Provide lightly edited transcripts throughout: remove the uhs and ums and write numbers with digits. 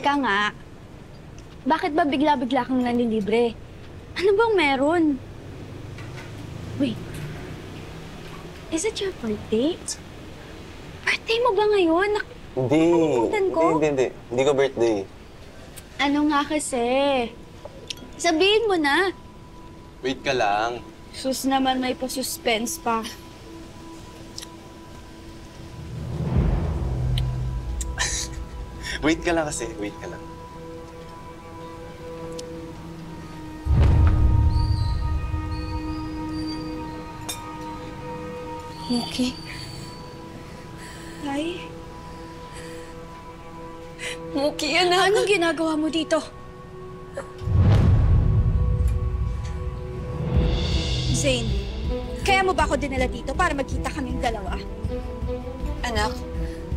Teka nga, bakit ba bigla-bigla kang nanlilibre? Ano bang meron? Wait, is it your birthday? Birthday mo ba ngayon? Nakalimutan ko? Hindi ko birthday. Ano nga kasi? Sabihin mo na. Wait ka lang. Sus naman, may pa-suspense pa. Wait ka lang kasi. Wait ka lang. Okay. Tay? Muki, anak. Anong ginagawa mo dito? Zane, kaya mo ba ako dinala dito para magkita kaming dalawa? Anak,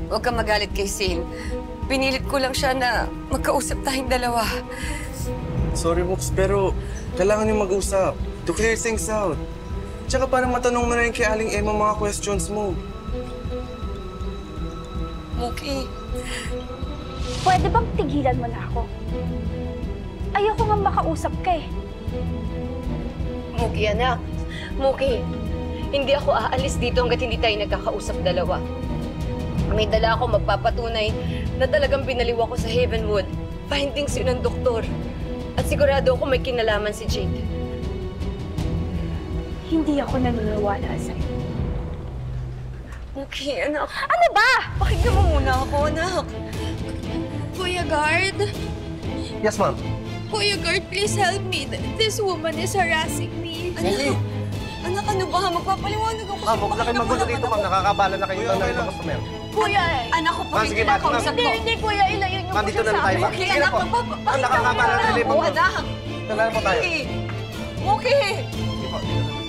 huwag kang magalit kay Zane. Pinilit ko lang siya na magkausap tayong dalawa. Sorry, Mox, pero kailangan yung mag-usap to clear things out. Tsaka para matanong mo na rin kay Aling Emma mga questions mo. Muki. Pwede bang tigilan mo na ako? Ayoko nga makausap ka eh. Muki, anak. Muki, hindi ako aalis dito hanggat hindi tayo nagkakausap dalawa. May dala ako magpapatunay na talagang binaliw ako sa Havenwood. Findings yun ng doktor. At sigurado ako may kinalaman si Jake. Hindi ako naniniwala sa'yo. Muki, anak. Ano ba? Pakinggan mo muna ako, anak. Kuya Guard? Yes, ma'am. Kuya Guard, please help me. This woman is harassing me. Hindi. Anak, ano ba? Magpapaliwanag ako. Ma'am, huwag na kayo magulo dito, ma'am. Nakakabala na kayo ng mga customer. Kuya, Anak ko po, Ma'am, hindi sige, na ma'am. kausap hindi, ko. hindi, kuya. Ilayo niyo Ma'am, po dito siya na sa tayo, amin. ma'am. Muki, Sige na anak, po. magpapakita mo Nakakabala na na lang rin po, ako, ma'am. anak. Dala na po tayo. Muki! Muki! Sige po, dito na.